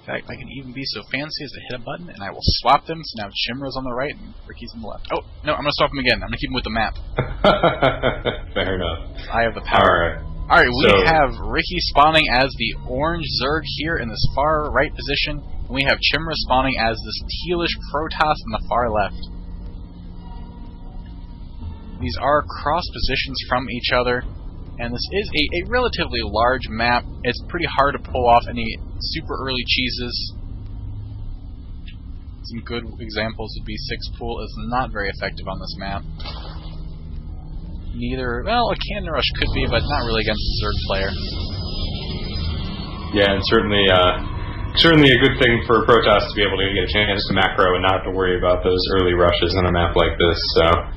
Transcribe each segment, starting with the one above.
In fact, I can even be so fancy as to hit a button, and I will swap them, so now Chimera's on the right and Ricky's on the left. Oh, no, I'm going to swap them again. I'm going to keep them with the map. Fair enough. I have the power. Alright, we have Ricky spawning as the orange Zerg here in this far right position, and we have Chimera spawning as this tealish Protoss in the far left. These are cross positions from each other, and this is a relatively large map. It's pretty hard to pull off any super early cheeses. Some good examples would be 6-Pool is not very effective on this map. Neither, well, a Cannon Rush could be, but not really against a Zerg player. Yeah, and certainly a good thing for Protoss to be able to get a chance to macro and not have to worry about those early rushes on a map like this, so...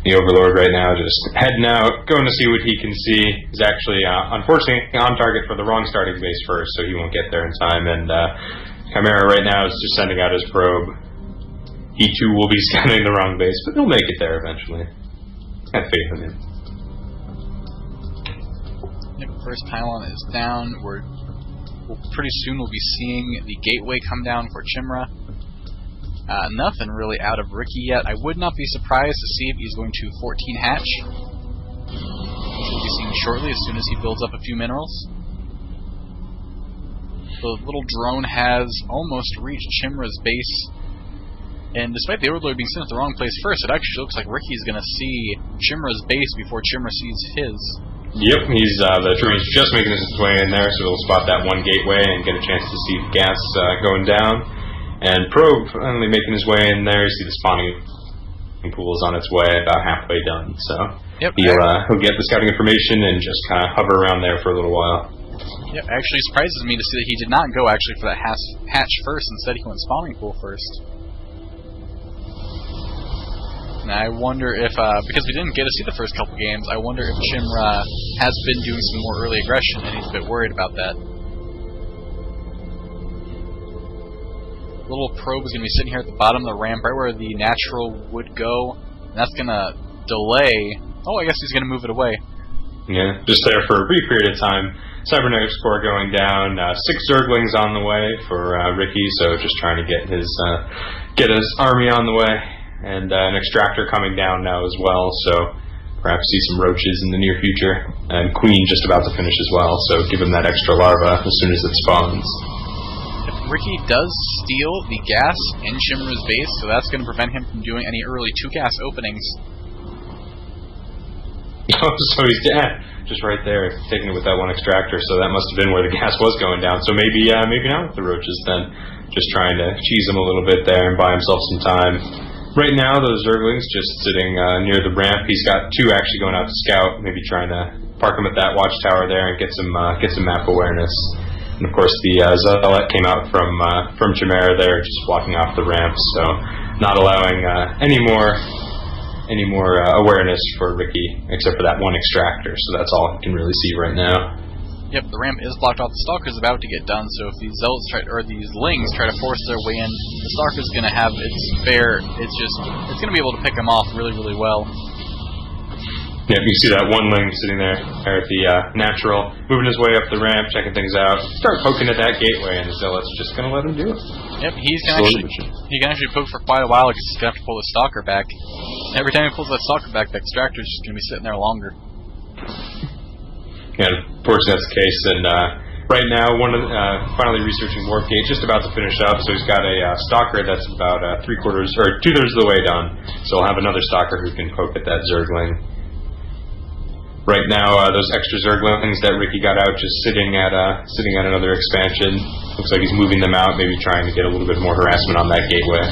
The Overlord right now just heading out, going to see what he can see. He's actually, unfortunately, on target for the wrong starting base first, so he won't get there in time. And Chimera right now is just sending out his probe. He too will be scanning the wrong base, but he'll make it there eventually. I have faith in him. Yep, first pylon is down. Pretty soon we'll be seeing the gateway come down for Chimera. Nothing really out of Ricky yet. I would not be surprised to see if he's going to 14 hatch, which we'll be seeing shortly as soon as he builds up a few minerals. The little drone has almost reached Chimera's base, and despite the Overlord being sent at the wrong place first, it actually looks like Ricky's going to see Chimera's base before Chimera sees his. Yep, the drone's just making his way in there, so he'll spot that one gateway and get a chance to see gas going down. And Probe finally making his way in there. You see the spawning pool is on its way, about halfway done. So yep, he'll get the scouting information and just kind of hover around there for a little while. Yep, actually surprises me to see that he did not go actually for that hatch first. Instead, he went spawning pool first. And I wonder if, because we didn't get to see the first couple games, I wonder if Chimera has been doing some more early aggression and he's a bit worried about that. Little probe is going to be sitting here at the bottom of the ramp, right where the natural would go, and that's going to delay. Oh, I guess he's going to move it away. Yeah, just there for a brief period of time. Cybernetics core going down. 6 Zerglings on the way for Ricky, so just trying to get his army on the way, and an extractor coming down now as well. So perhaps see some roaches in the near future, and Queen just about to finish as well. So give him that extra larva as soon as it spawns. Ricky does steal the gas in Chimera's base, so that's going to prevent him from doing any early 2 gas openings. Oh, so he's just right there, taking it with that one extractor, so that must have been where the gas was going down. So maybe not with the roaches then. Just trying to cheese him a little bit there and buy himself some time. Right now, those Zerglings just sitting near the ramp. He's got 2 actually going out to scout, maybe trying to park them at that watchtower there and get some map awareness. And of course, the Zealot came out from Chimera there, just walking off the ramp, so not allowing any more awareness for Ricky, except for that one extractor. So that's all you can really see right now. Yep, the ramp is blocked off. The Stalker's about to get done, so if these Zealots these Lings try to force their way in, the Stalker's going to have its fare. It's going to be able to pick them off really, really well. Yeah, you can see that one Ling sitting there at the natural, moving his way up the ramp, checking things out. Start poking at that gateway, and the Zealot's just going to let him do it. Yep, he can actually poke for quite a while because he's going to have to pull the Stalker back. Every time he pulls that Stalker back, the Extractor's just going to be sitting there longer. Yeah, unfortunately that's the case. And right now, finally researching Warp Gate, just about to finish up. So he's got a Stalker that's about 2/3 of the way done. So he'll have another Stalker who can poke at that Zergling. Right now, those extra Zerglings that Ricky got out just sitting at another expansion. Looks like he's moving them out, maybe trying to get a little bit more harassment on that gateway.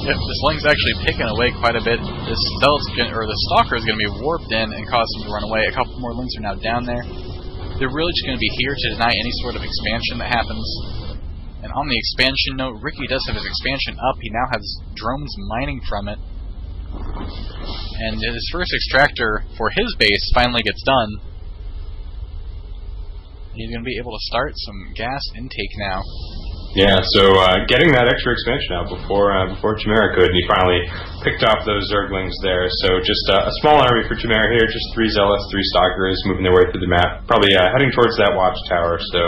Yep, this Ling's actually picking away quite a bit. The Stalker is going to be warped in and cause him to run away. A couple more Lings are now down there. They're really just going to be here to deny any sort of expansion that happens. And on the expansion note, Ricky does have his expansion up. He now has drones mining from it. And his first extractor for his base finally gets done. He's going to be able to start some gas intake now. Yeah, so getting that extra expansion out before Chimera could, and he finally picked off those Zerglings there. So just a small army for Chimera here, just 3 Zealots, 3 Stalkers moving their way through the map. Probably heading towards that watchtower, so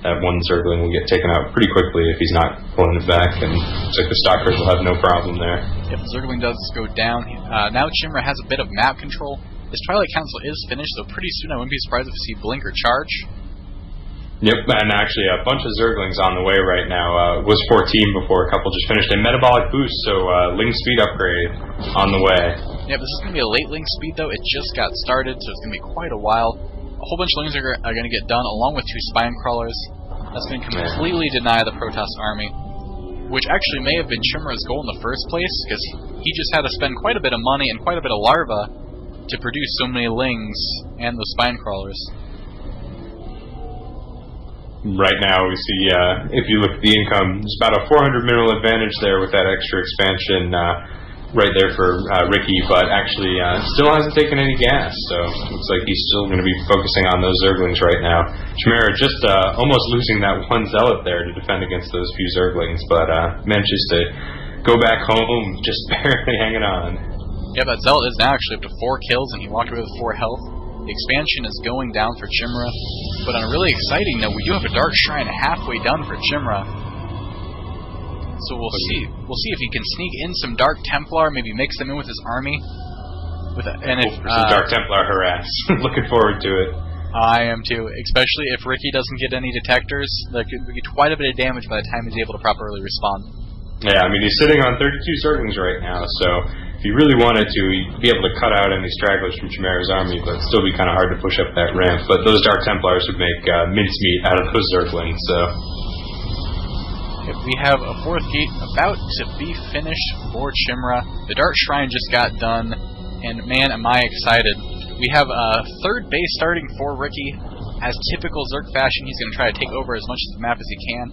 that one Zergling will get taken out pretty quickly if he's not pulling it back, and looks like the Stalkers will have no problem there. Yep, Zergling does go down. Now Chimera has a bit of map control. His Twilight Council is finished, so pretty soon I wouldn't be surprised if we see Blink or Charge. Yep, and actually a bunch of Zerglings on the way right now. Was 14 before a couple just finished a metabolic boost, so Ling speed upgrade on the way. Yep, this is going to be a late Ling speed though. It just got started, so it's going to be quite a while. A whole bunch of Lings are going to get done, along with 2 Spine Crawlers. That's going to completely deny the Protoss army, which actually may have been Chimera's goal in the first place, because he just had to spend quite a bit of money and quite a bit of larva to produce so many Lings and those Spine Crawlers. Right now we see, if you look at the income, there's about a 400 mineral advantage there with that extra expansion right there for Ricky, but actually still hasn't taken any gas, so looks like he's still going to be focusing on those Zerglings right now. Chimera just almost losing that one Zealot there to defend against those few Zerglings, but manages to go back home, just barely hanging on. Yeah, that Zealot is now actually up to 4 kills, and he walked away with 4 health. The expansion is going down for Chimera, but on a really exciting note, we do have a Dark Shrine halfway done for Chimera. So we'll see. We'll see if he can sneak in some Dark Templar, maybe mix them in with his army. And if some Dark Templar harass. Looking forward to it. I am too, especially if Ricky doesn't get any detectors. There could be quite a bit of damage by the time he's able to properly respond. Yeah, I mean he's sitting on 32 Zerglings right now, so if he really wanted to, he'd be able to cut out any stragglers from Chimera's army, but it'd still be kind of hard to push up that ramp. But those Dark Templars would make mincemeat out of those Zerglings, so. We have a 4th gate about to be finished for Chimera. The Dark Shrine just got done, and man, am I excited. We have a 3rd base starting for Ricky. As typical Zerg fashion, he's going to try to take over as much of the map as he can.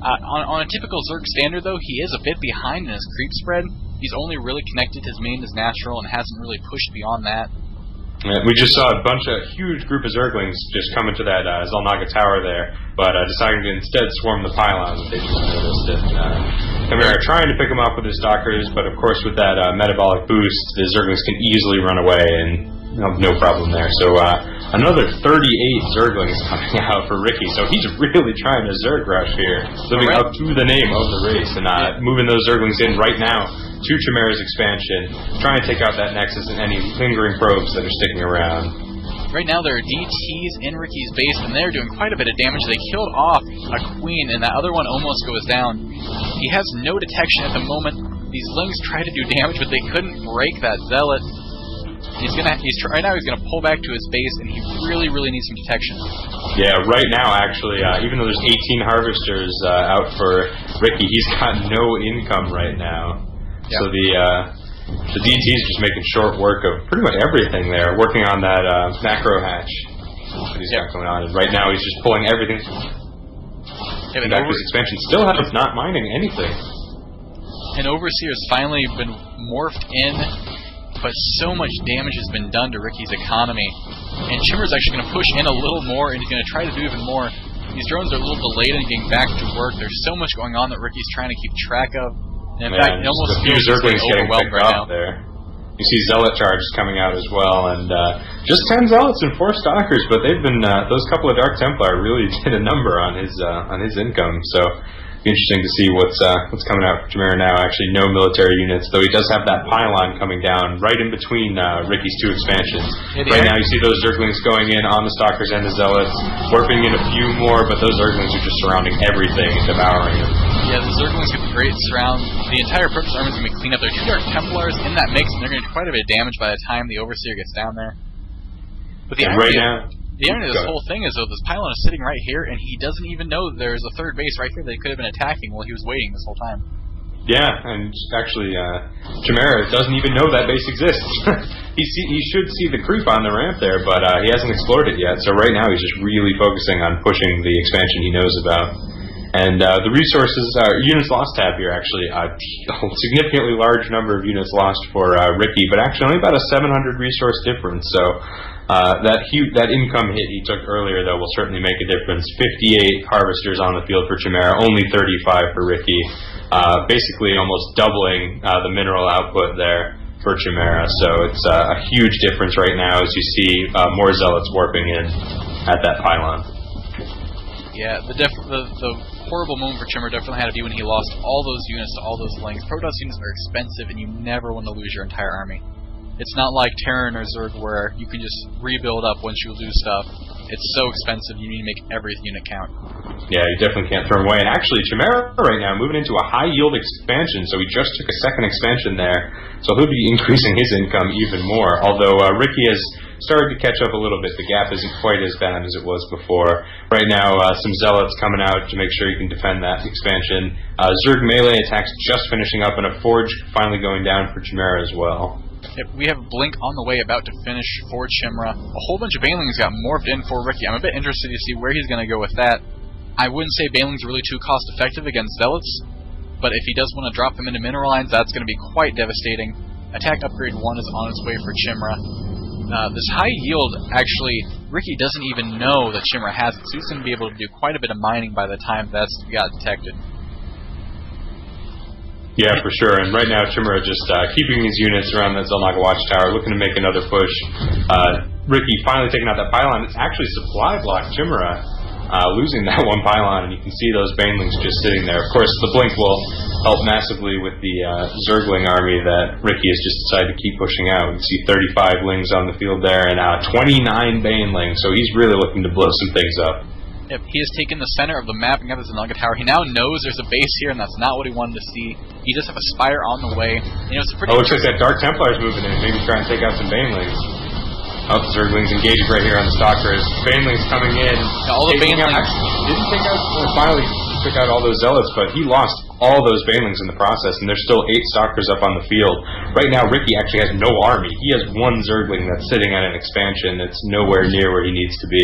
On a typical Zerg standard, though, he is a bit behind in his creep spread. He's only really connected his main as natural and hasn't really pushed beyond that. We just saw a huge group of Zerglings just come into that Zelnaga tower there, but deciding to instead swarm the pylons that they just noticed. Chimera trying to pick them up with his Stalkers, but of course with that metabolic boost, the Zerglings can easily run away and no problem there. So another 38 Zerglings coming out for Ricky, so he's really trying to Zerg rush here, living up to the name of the race, and moving those Zerglings in right now to Chimera's expansion, trying to take out that Nexus and any lingering probes that are sticking around. Right now there are DTs in Ricky's base, and they're doing quite a bit of damage. They killed off a Queen, and that other one almost goes down. He has no detection at the moment. These Lings try to do damage, but they couldn't break that Zealot. Right now he's gonna pull back to his base, and he really needs some detection. Yeah, right now actually, even though there's 18 Harvesters out for Ricky, he's got no income right now. Yep. So the DT is just making short work of pretty much everything there, working on that macro hatch that he's got going on. And right now he's just pulling everything back to his expansion. Still has not mining anything. And Overseer's finally been morphed in, but so much damage has been done to Ricky's economy. And Chimera's actually going to push in a little more, and he's going to try to do even more. These drones are a little delayed in getting back to work. There's so much going on that Ricky's trying to keep track of. And in fact, it almost feels like overwhelmed right now. There. You see Zealot charges coming out as well, and just 10 Zealots and 4 Stalkers, but they've been those couple of Dark Templar really did a number on his income. So it'll be interesting to see what's coming out for Chimera now. Actually, no military units, though he does have that pylon coming down right in between Ricky's 2 expansions. Right now, you see those Zerglings going in on the Stalkers and the Zealots, warping in a few more, but those Zerglings are just surrounding everything and devouring them. Yeah, the Zerglings get the great surround. The entire Protoss army is going to be cleaned up. There are 2 Dark Templars in that mix, and they're going to do quite a bit of damage by the time the Overseer gets down there. But the irony of this whole thing is, though, this pylon is sitting right here, and he doesn't even know there's a 3rd base right here that he could have been attacking while he was waiting this whole time. Yeah, and actually, Chimera doesn't even know that base exists. He should see the creep on the ramp there, but he hasn't explored it yet. So right now he's just really focusing on pushing the expansion he knows about. And the resources, units lost tab here, actually, a significantly large number of units lost for Ricky, but actually only about a 700 resource difference. So that income hit he took earlier, though, will certainly make a difference. 58 Harvesters on the field for Chimera, only 35 for Ricky. Basically almost doubling the mineral output there for Chimera. So it's a huge difference right now as you see more Zealots warping in at that pylon. Yeah, the horrible moment for Chimera definitely had to be when he lost all those units to all those links. Protoss units are expensive, and you never want to lose your entire army. It's not like Terran or Zerg where you can just rebuild up once you lose stuff. It's so expensive, you need to make every unit count. Yeah, you definitely can't throw them away. And actually, Chimera right now moving into a high-yield expansion, so he just took a second expansion there, so he'll be increasing his income even more. Although Ricky has started to catch up a little bit. The gap isn't quite as bad as it was before. Right now, some Zealots coming out to make sure you can defend that expansion. Zerg melee attacks just finishing up, and a Forge finally going down for Chimera as well. Yep, we have Blink on the way about to finish for Chimera. A whole bunch of Banelings got morphed in for Ricky. I'm a bit interested to see where he's going to go with that. I wouldn't say Banelings are really too cost-effective against Zealots, but if he does want to drop them into Mineral Lines, that's going to be quite devastating. Attack Upgrade 1 is on its way for Chimera. This high yield, actually, Ricky doesn't even know that Chimera has it, so he's going to be able to do quite a bit of mining by the time that's got detected. Yeah, for sure. And right now, Chimera just keeping his units around that Zelnaga Watchtower, looking to make another push. Ricky finally taking out that pylon. It's actually supply blocked Chimera, losing that one pylon, and you can see those Banelings just sitting there. Of course, the Blink will help massively with the Zergling army that Ricky has just decided to keep pushing out. You can see 35 Lings on the field there, and 29 Banelings, so he's really looking to blow some things up. Yep, he has taken the center of the map and got this Zelnaga Tower. He now knows there's a base here, and that's not what he wanted to see. He does have a Spire on the way. And it's a pretty looks like that Dark Templar's moving in. Maybe try and take out some Banelings. Oh, the Zerglings engaged right here on the Stalkers. Banelings coming in. Yeah, all the Banelings. Actually, didn't take out, finally took out all those Zealots, but he lost all those Banelings in the process, and there's still 8 Stalkers up on the field. Right now, Ricky actually has no army. He has one Zergling that's sitting on an expansion that's nowhere near where he needs to be.